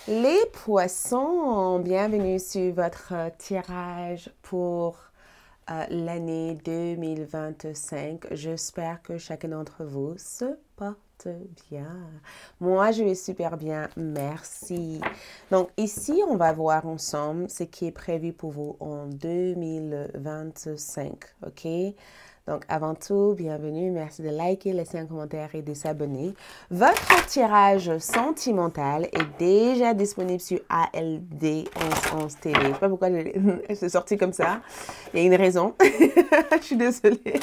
Les poissons, bienvenue sur votre tirage pour l'année 2025. J'espère que chacun d'entre vous se porte bien. Moi, je vais super bien, merci. Donc ici, on va voir ensemble ce qui est prévu pour vous en 2025, ok? Donc, avant tout, bienvenue. Merci de liker, laisser un commentaire et de s'abonner. Votre tirage sentimental est déjà disponible sur ALD 1111 TV. Je ne sais pas pourquoi c'est sorti comme ça. Il y a une raison. Je suis désolée.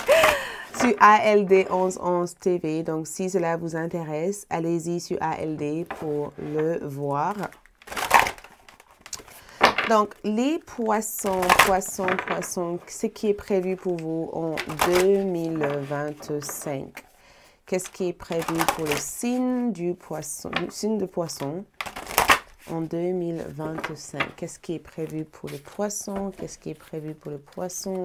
Sur ALD 1111 TV. Donc, si cela vous intéresse, allez-y sur ALD pour le voir. Donc, les poissons, ce qui est prévu pour vous en 2025. Qu'est-ce qui est prévu pour le signe du poisson, de poisson en 2025? Qu'est-ce qui est prévu pour le poisson? Qu'est-ce qui est prévu pour le poisson?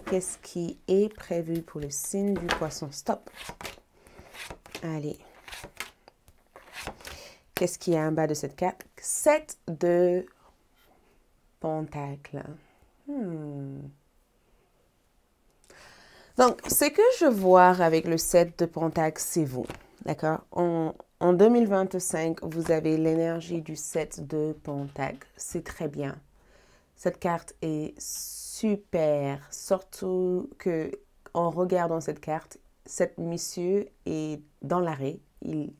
Qu'est-ce qui est prévu pour le signe du poisson? Stop. Allez. Qu'est-ce qu'il y a en bas de cette carte? 7 de Pentacle. Donc, ce que je vois avec le 7 de Pentacle, c'est vous. D'accord? En 2025, vous avez l'énergie du 7 de Pentacle. C'est très bien. Cette carte est super. Surtout que en regardant cette carte, cet monsieur est dans l'arrêt. Il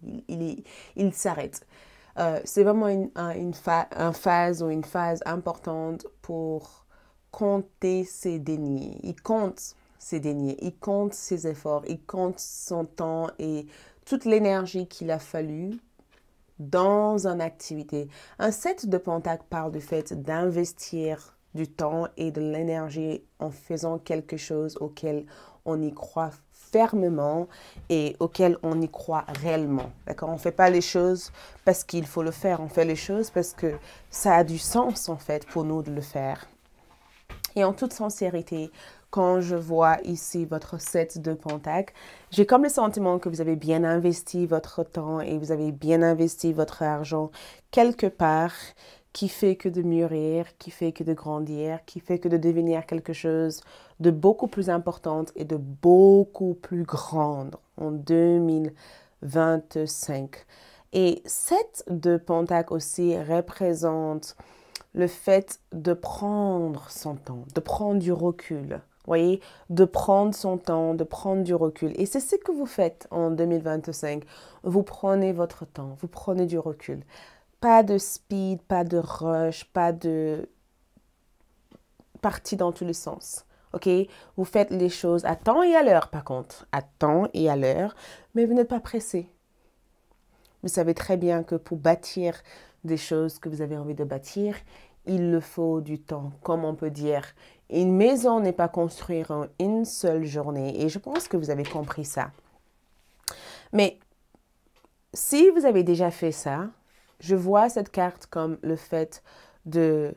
s'arrête. C'est vraiment une phase ou une phase importante pour compter ses deniers. Il compte ses deniers, il compte ses efforts, il compte son temps et toute l'énergie qu'il a fallu dans une activité. Un 7 de Pentacle parle du fait d'investir du temps et de l'énergie en faisant quelque chose auquel on y croit fermement et auquel on y croit réellement. D'accord? On ne fait pas les choses parce qu'il faut le faire. On fait les choses parce que ça a du sens, en fait, pour nous de le faire. Et en toute sincérité, quand je vois ici votre 7 de Pentacle, j'ai comme le sentiment que vous avez bien investi votre temps et vous avez bien investi votre argent quelque part qui fait que de mûrir, qui fait que de grandir, qui fait que de devenir quelque chose de beaucoup plus importante et de beaucoup plus grande en 2025. Et 7 de Pentacle aussi représente le fait de prendre son temps, de prendre du recul. Voyez, de prendre son temps, de prendre du recul. Et c'est ce que vous faites en 2025. Vous prenez votre temps, vous prenez du recul. Pas de speed, pas de rush, pas de partie dans tous les sens. OK? Vous faites les choses à temps et à l'heure, par contre. À temps et à l'heure. Mais vous n'êtes pas pressé. Vous savez très bien que pour bâtir des choses que vous avez envie de bâtir, il le faut du temps. Comme on peut dire, une maison n'est pas construite en une seule journée. Et je pense que vous avez compris ça. Mais si vous avez déjà fait ça, je vois cette carte comme le fait de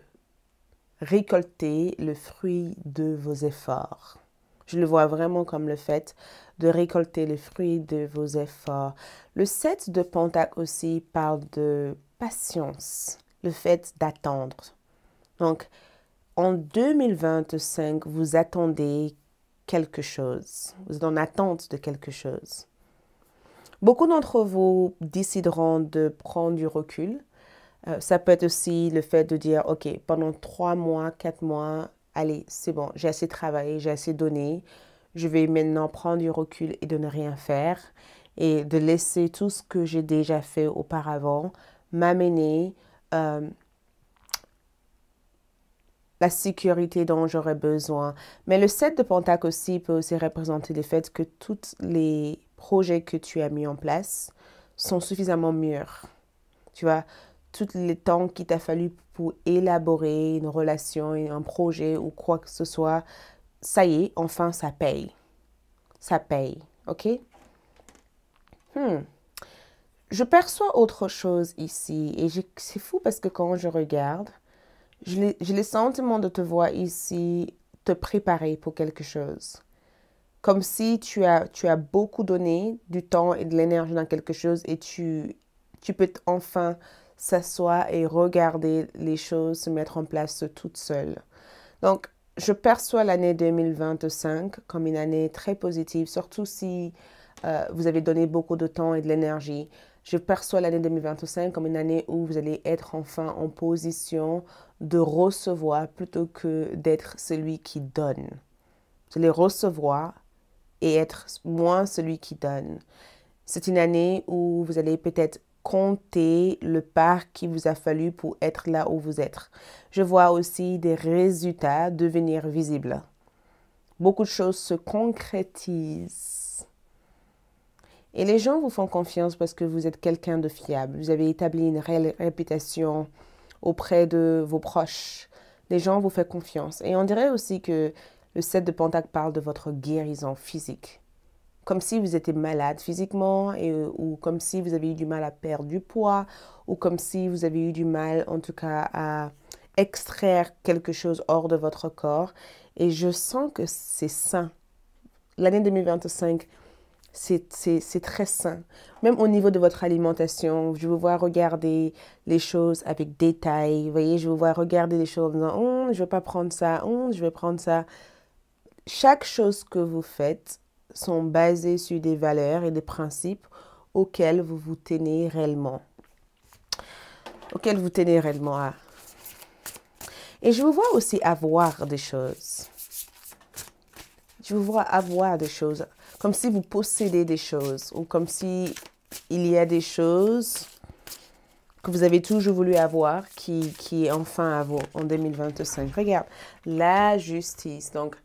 récolter le fruit de vos efforts. Je le vois vraiment comme le fait de récolter le fruit de vos efforts. Le 7 de Pentacle aussi parle de patience, le fait d'attendre. Donc, en 2025, vous attendez quelque chose. Vous êtes en attente de quelque chose. Beaucoup d'entre vous décideront de prendre du recul. Ça peut être aussi le fait de dire, OK, pendant 3 mois, 4 mois, allez, c'est bon, j'ai assez travaillé, j'ai assez donné. Je vais maintenant prendre du recul et de ne rien faire et de laisser tout ce que j'ai déjà fait auparavant m'amener la sécurité dont j'aurais besoin. Mais le 7 de Pentacle aussi peut aussi représenter le fait que tous les projets que tu as mis en place sont suffisamment mûrs. Tu vois, tout le temps qu'il t'a fallu pour élaborer une relation, un projet ou quoi que ce soit, ça y est, enfin, ça paye. Ça paye, ok? Je perçois autre chose ici et c'est fou parce que quand je regarde, j'ai le sentiment de te voir ici te préparer pour quelque chose. Comme si tu as beaucoup donné du temps et de l'énergie dans quelque chose et tu peux enfin s'asseoir et regarder les choses se mettre en place toutes seules. Donc, je perçois l'année 2025 comme une année très positive, surtout si vous avez donné beaucoup de temps et de l'énergie. Je perçois l'année 2025 comme une année où vous allez être enfin en position de recevoir plutôt que d'être celui qui donne. Vous allez recevoir et être moins celui qui donne. C'est une année où vous allez peut-être compter le pas qu'il vous a fallu pour être là où vous êtes. Je vois aussi des résultats devenir visibles. Beaucoup de choses se concrétisent. Et les gens vous font confiance parce que vous êtes quelqu'un de fiable. Vous avez établi une réelle réputation auprès de vos proches. Les gens vous font confiance. Et on dirait aussi que le 7 de Pentacle parle de votre guérison physique. Comme si vous étiez malade physiquement ou comme si vous avez eu du mal à perdre du poids ou comme si vous avez eu du mal en tout cas à extraire quelque chose hors de votre corps. Et je sens que c'est sain. L'année 2025, c'est très sain. Même au niveau de votre alimentation, je vous vois regarder les choses avec détail. Vous voyez, je vous vois regarder les choses en disant, je ne vais pas prendre ça, je vais prendre ça. Chaque chose que vous faites sont basées sur des valeurs et des principes auxquels vous vous tenez réellement. Auxquels vous tenez réellement à. Et je vous vois aussi avoir des choses. Je vous vois avoir des choses. Comme si vous possédez des choses. Ou comme si il y a des choses que vous avez toujours voulu avoir qui est enfin à vous en 2025. Regarde, la justice. Donc,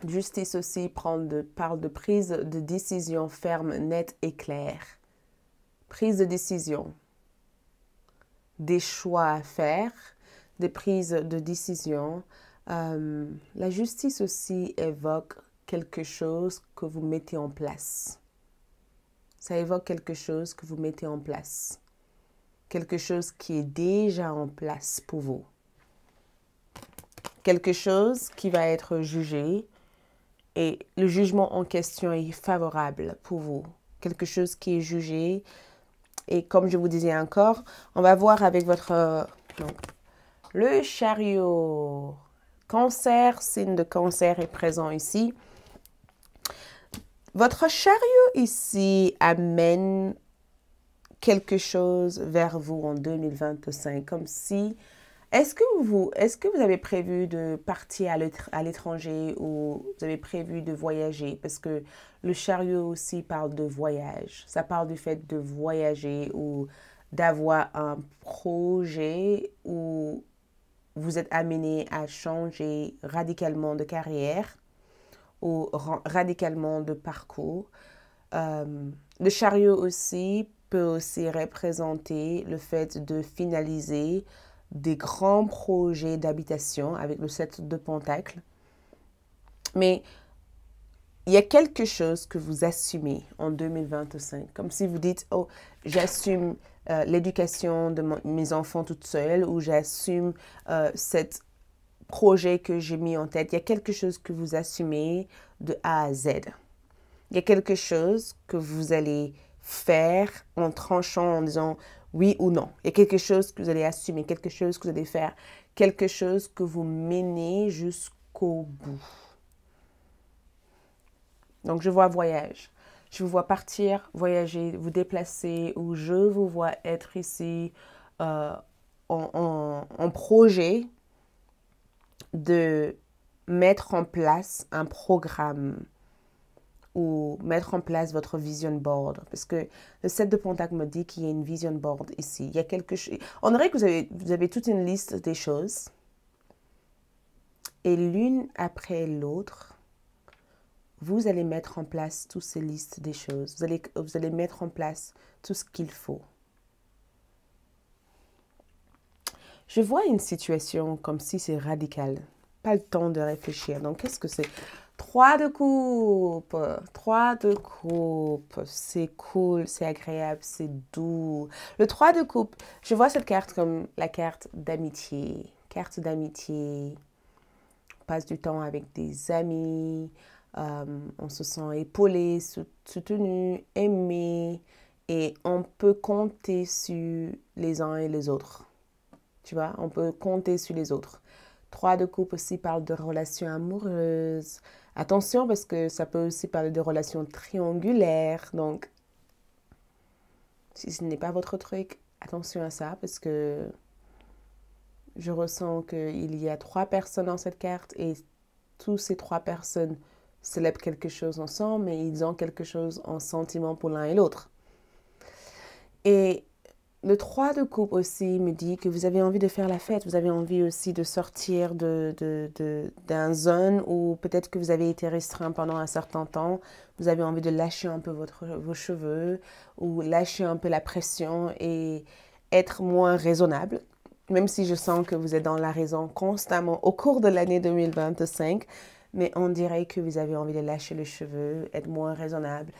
justice aussi parle de prise de décision ferme, nette et claire. Prise de décision. Des choix à faire, des prises de décision. La justice aussi évoque quelque chose que vous mettez en place. Ça évoque quelque chose que vous mettez en place. Quelque chose qui est déjà en place pour vous. Quelque chose qui va être jugé et le jugement en question est favorable pour vous. Quelque chose qui est jugé et comme je vous disais encore, on va voir avec votre... donc, le chariot. Cancer, signe de cancer est présent ici. Votre chariot ici amène quelque chose vers vous en 2025, comme si... Est-ce que vous avez prévu de partir à l'étranger ou vous avez prévu de voyager? Parce que le chariot aussi parle de voyage. Ça parle du fait de voyager ou d'avoir un projet où vous êtes amené à changer radicalement de carrière ou radicalement de parcours. Le chariot aussi peut aussi représenter le fait de finaliser des grands projets d'habitation avec le 7 de Pentacle. Mais il y a quelque chose que vous assumez en 2025. Comme si vous dites, oh, j'assume l'éducation de mes enfants toute seule ou j'assume cet projet que j'ai mis en tête. Il y a quelque chose que vous assumez de A à Z. Il y a quelque chose que vous allez faire en tranchant, en disant oui ou non. Il y a quelque chose que vous allez assumer, quelque chose que vous allez faire, quelque chose que vous menez jusqu'au bout. Donc, je vois voyage. Je vous vois partir, voyager, vous déplacer, ou je vous vois être ici en projet de mettre en place un programme ou mettre en place votre vision board. Parce que le 7 de Pentacle me dit qu'il y a une vision board ici. Il y a quelque chose. On dirait que vous avez toute une liste des choses. Et l'une après l'autre, vous allez mettre en place toutes ces listes des choses. Vous allez mettre en place tout ce qu'il faut. Je vois une situation comme si c'est radical. Pas le temps de réfléchir. Donc, qu'est-ce que c'est? 3 de coupe. 3 de coupe. C'est cool, c'est agréable, c'est doux. Le 3 de coupe, je vois cette carte comme la carte d'amitié. Carte d'amitié. On passe du temps avec des amis. On se sent épaulé, soutenu, aimé. Et on peut compter sur les uns et les autres. Tu vois, on peut compter sur les autres. 3 de coupe aussi parle de relations amoureuses. Attention parce que ça peut aussi parler de relations triangulaires. Donc, si ce n'est pas votre truc, attention à ça parce que je ressens qu'il y a 3 personnes dans cette carte et toutes ces 3 personnes célèbrent quelque chose ensemble, mais ils ont quelque chose en sentiment pour l'un et l'autre. Et le 3 de coupe aussi me dit que vous avez envie de faire la fête, vous avez envie aussi de sortir d'un zone où peut-être que vous avez été restreint pendant un certain temps, vous avez envie de lâcher un peu vos cheveux ou lâcher un peu la pression et être moins raisonnable. Même si je sens que vous êtes dans la raison constamment au cours de l'année 2025, mais on dirait que vous avez envie de lâcher les cheveux, être moins raisonnable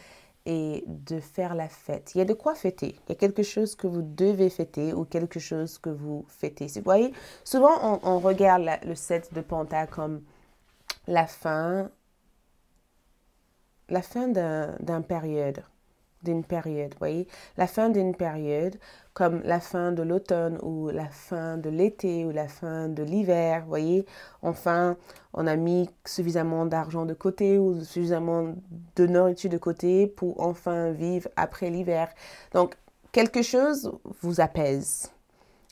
et de faire la fête. Il y a de quoi fêter. Il y a quelque chose que vous devez fêter ou quelque chose que vous fêtez. Vous voyez, souvent on regarde le 7 de Pentacle comme la fin d'une période, voyez, la fin d'une période, comme la fin de l'automne ou la fin de l'été ou la fin de l'hiver, voyez, enfin, on a mis suffisamment d'argent de côté ou suffisamment de nourriture de côté pour enfin vivre après l'hiver. Donc, quelque chose vous apaise.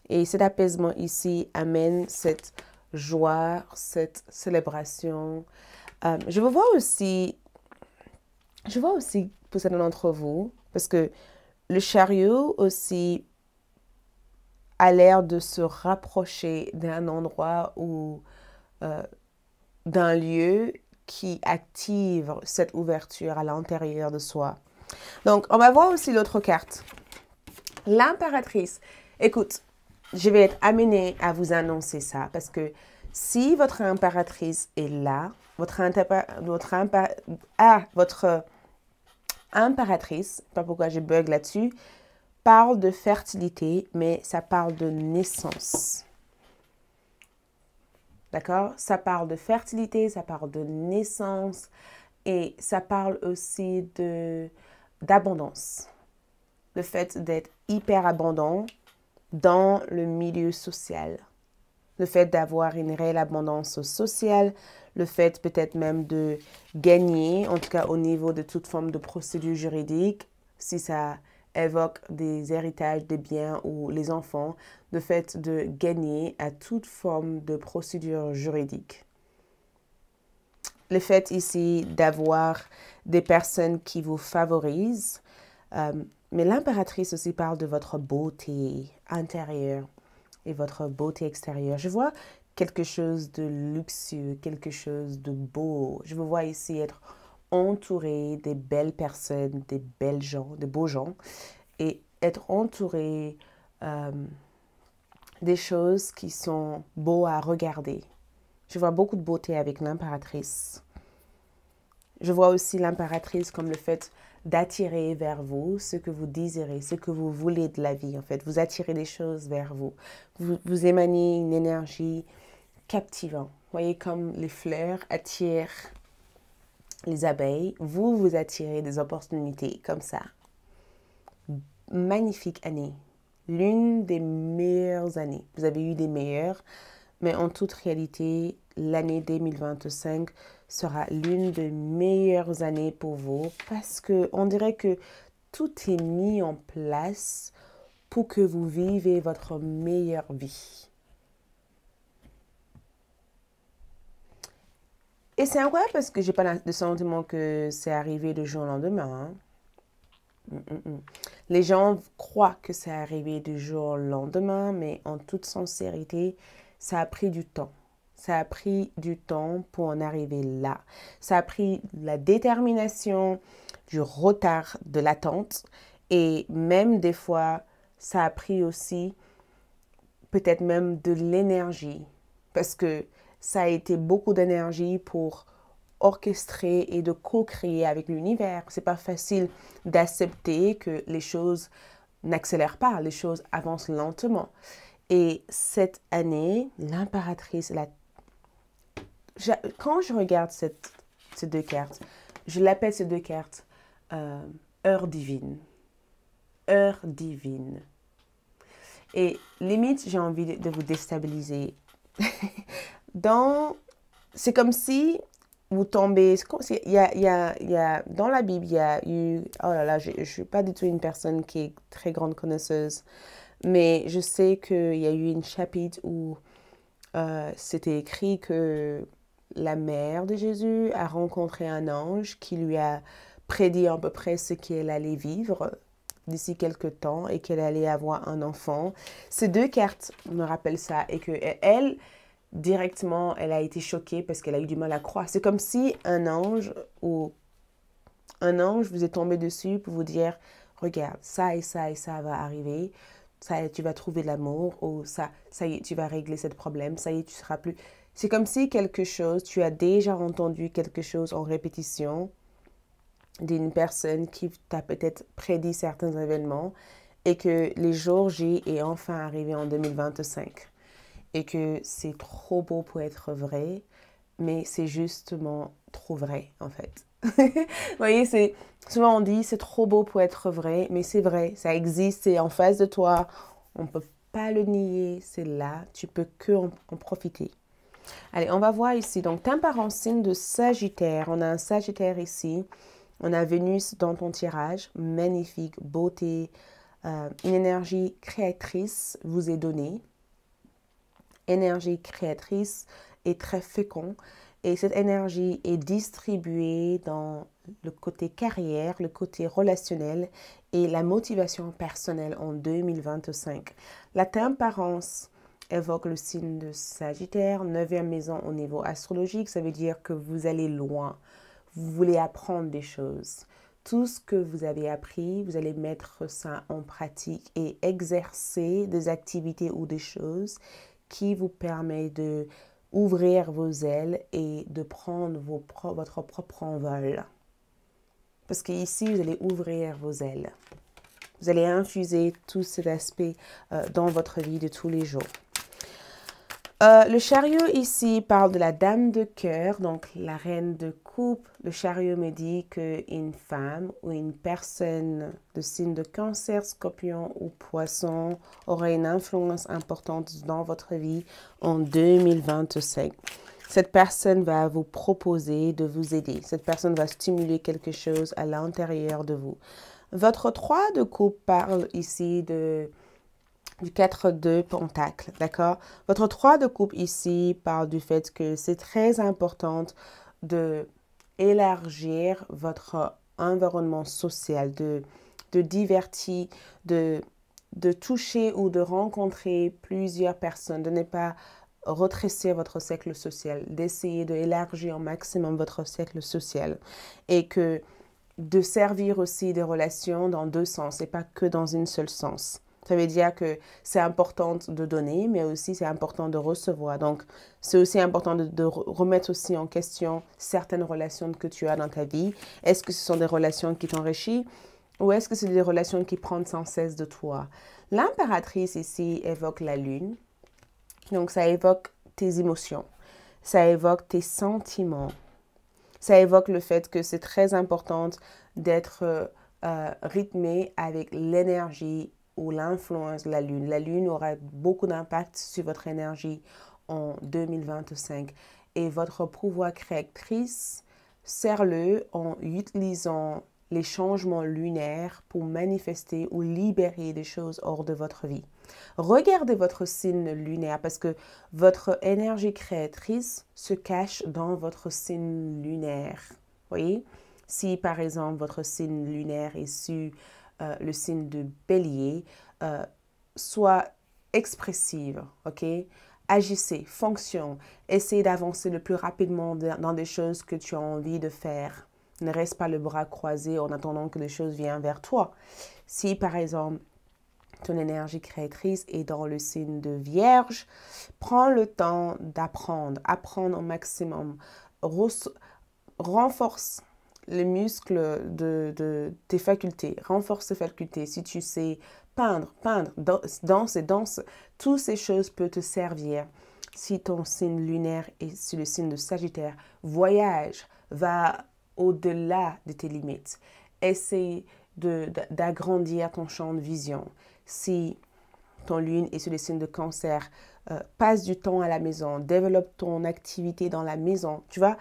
Et cet apaisement ici amène cette joie, cette célébration. Je vois aussi pour certains d'entre vous, parce que le chariot aussi a l'air de se rapprocher d'un endroit ou d'un lieu qui active cette ouverture à l'intérieur de soi. Donc, on va voir aussi l'autre carte. L'impératrice. Écoute, je vais être amenée à vous annoncer ça parce que si votre impératrice est là, votre impératrice, pas pourquoi je bug là-dessus, parle de fertilité, mais ça parle de naissance. D'accord? Ça parle de fertilité, ça parle de naissance et ça parle aussi d'abondance. Le fait d'être hyper abondant dans le milieu social. Le fait d'avoir une réelle abondance sociale, le fait peut-être même de gagner, en tout cas au niveau de toute forme de procédure juridique, si ça évoque des héritages, des biens ou les enfants, le fait de gagner à toute forme de procédure juridique. Le fait ici d'avoir des personnes qui vous favorisent, mais l'impératrice aussi parle de votre beauté intérieure et votre beauté extérieure. Je vois quelque chose de luxueux, quelque chose de beau. Je vous vois ici être entouré des belles personnes, des belles gens, des beaux gens, et être entouré des choses qui sont beaux à regarder. Je vois beaucoup de beauté avec l'impératrice. Je vois aussi l'impératrice comme le fait d'attirer vers vous ce que vous désirez, ce que vous voulez de la vie, en fait. Vous attirez des choses vers vous. Vous émanez une énergie captivante. Vous voyez comme les fleurs attirent les abeilles. Vous attirez des opportunités comme ça. Magnifique année. L'une des meilleures années. Vous avez eu des meilleures, mais en toute réalité, l'année 2025 sera l'une des meilleures années pour vous parce que on dirait que tout est mis en place pour que vous vivez votre meilleure vie. Et c'est incroyable parce que j'ai pas le sentiment que c'est arrivé du jour au lendemain. Les gens croient que c'est arrivé du jour au lendemain, mais en toute sincérité, ça a pris du temps. Ça a pris du temps pour en arriver là. Ça a pris la détermination, du retard, de l'attente. Et même des fois, ça a pris aussi peut-être même de l'énergie. Parce que ça a été beaucoup d'énergie pour orchestrer et de co-créer avec l'univers. C'est pas facile d'accepter que les choses n'accélèrent pas, les choses avancent lentement. Et cette année, l'impératrice, quand je regarde ces deux cartes, je l'appelle ces deux cartes heure divine. heure divine. Et limite, j'ai envie de vous déstabiliser. C'est comme si vous tombez... dans la Bible, il y a eu... Oh là là, je ne suis pas du tout une personne qui est très grande connaisseuse. Mais je sais qu'il y a eu une chapitre où c'était écrit que la mère de Jésus a rencontré un ange qui lui a prédit à peu près ce qu'elle allait vivre d'ici quelques temps et qu'elle allait avoir un enfant. Ces deux cartes me rappellent ça et que elle, directement, elle a été choquée parce qu'elle a eu du mal à croire. C'est comme si un ange vous est tombé dessus pour vous dire, regarde, ça et ça et ça va arriver. Ça, tu vas trouver l'amour, ou ça y est, tu vas régler ce problème, ça y est, tu seras plus... C'est comme si tu as déjà entendu quelque chose en répétition d'une personne qui t'a peut-être prédit certains événements et que les jours J est enfin arrivé en 2025 et que c'est trop beau pour être vrai, mais c'est justement trop vrai en fait. Vous voyez, souvent on dit c'est trop beau pour être vrai, mais c'est vrai, ça existe, c'est en face de toi, on ne peut pas le nier, c'est là, tu peux que en profiter. Allez, on va voir ici, donc t'es en signe de Sagittaire, on a un Sagittaire ici, on a Vénus dans ton tirage, magnifique, beauté, une énergie créatrice vous est donnée, énergie créatrice est très fécond. Et cette énergie est distribuée dans le côté carrière, le côté relationnel et la motivation personnelle en 2025. La tempérance évoque le signe de Sagittaire, 9e maison au niveau astrologique. Ça veut dire que vous allez loin. Vous voulez apprendre des choses. Tout ce que vous avez appris, vous allez mettre ça en pratique et exercer des activités ou des choses qui vous permettent de ouvrir vos ailes et de prendre votre propre envol. Parce qu'ici, vous allez ouvrir vos ailes. Vous allez infuser tout cet aspect dans votre vie de tous les jours. Le chariot ici parle de la dame de cœur, donc la reine de coupe. Le chariot me dit qu'une femme ou une personne de signe de cancer, scorpion ou poisson aura une influence importante dans votre vie en 2025. Cette personne va vous proposer de vous aider. Cette personne va stimuler quelque chose à l'intérieur de vous. Votre 3 de coupe parle ici du 4 de pentacle, d'accord? Votre 3 de coupe ici parle du fait que c'est très important de élargir votre environnement social, de divertir, de toucher ou de rencontrer plusieurs personnes, de ne pas retresser votre cercle social, d'essayer d'élargir au maximum votre cercle social et que de servir aussi des relations dans deux sens et pas que dans un seul sens. Ça veut dire que c'est important de donner, mais aussi c'est important de recevoir. Donc, c'est aussi important de remettre aussi en question certaines relations que tu as dans ta vie. Est-ce que ce sont des relations qui t'enrichissent ou est-ce que c'est des relations qui prennent sans cesse de toi? L'impératrice ici évoque la lune. Donc, ça évoque tes émotions. Ça évoque tes sentiments. Ça évoque le fait que c'est très important d'être rythmé avec l'énergie ou l'influence de la Lune. La Lune aura beaucoup d'impact sur votre énergie en 2025. Et votre pouvoir créatrice, serre-le en utilisant les changements lunaires pour manifester ou libérer des choses hors de votre vie. Regardez votre signe lunaire parce que votre énergie créatrice se cache dans votre signe lunaire. Voyez? Si par exemple votre signe lunaire est sur le signe de Bélier, soit expressive, ok? Agissez, fonction, essayez d'avancer le plus rapidement dans des choses que tu as envie de faire. Ne reste pas le bras croisé en attendant que les choses viennent vers toi. Si par exemple ton énergie créatrice est dans le signe de Vierge, prends le temps d'apprendre, apprendre au maximum, renforce les muscles de tes facultés, renforce tes facultés. Si tu sais peindre, danser, toutes ces choses peuvent te servir. Si ton signe lunaire est sur le signe de Sagittaire, voyage, va au-delà de tes limites. Essaye d'agrandir ton champ de vision. Si ton lune est sur les signes de cancer, passe du temps à la maison, développe ton activité dans la maison. Tu vois,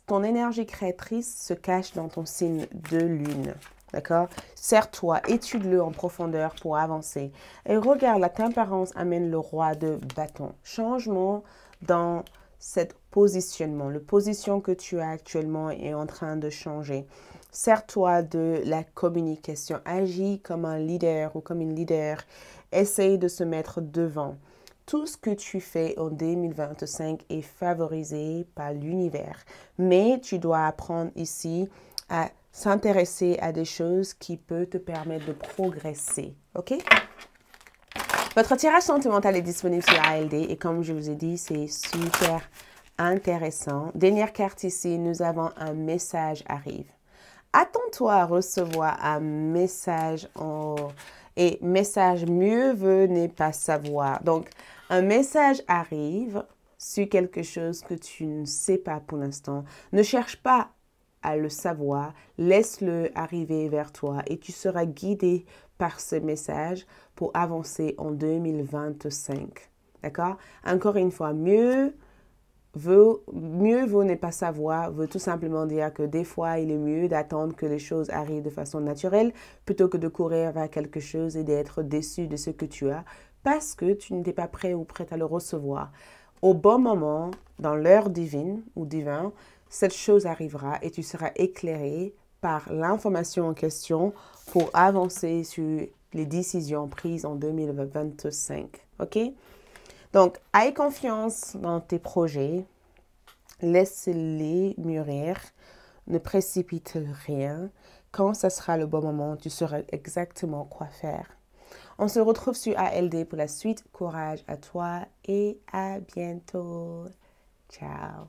ton énergie créatrice se cache dans ton signe de lune. D'accord? Serre-toi, étude-le en profondeur pour avancer. Et regarde, la tempérance amène le roi de bâton. Changement dans cet positionnement. Le position que tu as actuellement est en train de changer. Sers-toi de la communication. Agis comme un leader ou comme une leader. Essaye de se mettre devant. Tout ce que tu fais en 2025 est favorisé par l'univers. Mais tu dois apprendre ici à s'intéresser à des choses qui peuvent te permettre de progresser. OK? Votre tirage sentimental est disponible sur ALD et comme je vous ai dit, c'est super intéressant. Dernière carte ici, nous avons un message arrive. Attends-toi à recevoir un message et message mieux vaut ne pas savoir. Donc, un message arrive sur quelque chose que tu ne sais pas pour l'instant. Ne cherche pas à le savoir, laisse-le arriver vers toi et tu seras guidé par ce message pour avancer en 2025. D'accord? Encore une fois, mieux vaut ne pas savoir, veut tout simplement dire que des fois, il est mieux d'attendre que les choses arrivent de façon naturelle plutôt que de courir vers quelque chose et d'être déçu de ce que tu as parce que tu n'étais pas prêt ou prête à le recevoir. Au bon moment, dans l'heure divine ou divin, cette chose arrivera et tu seras éclairé par l'information en question pour avancer sur les décisions prises en 2025. OK? Donc, aie confiance dans tes projets. Laisse-les mûrir. Ne précipite rien. Quand ce sera le bon moment, tu sauras exactement quoi faire. On se retrouve sur ALD pour la suite. Courage à toi et à bientôt. Ciao.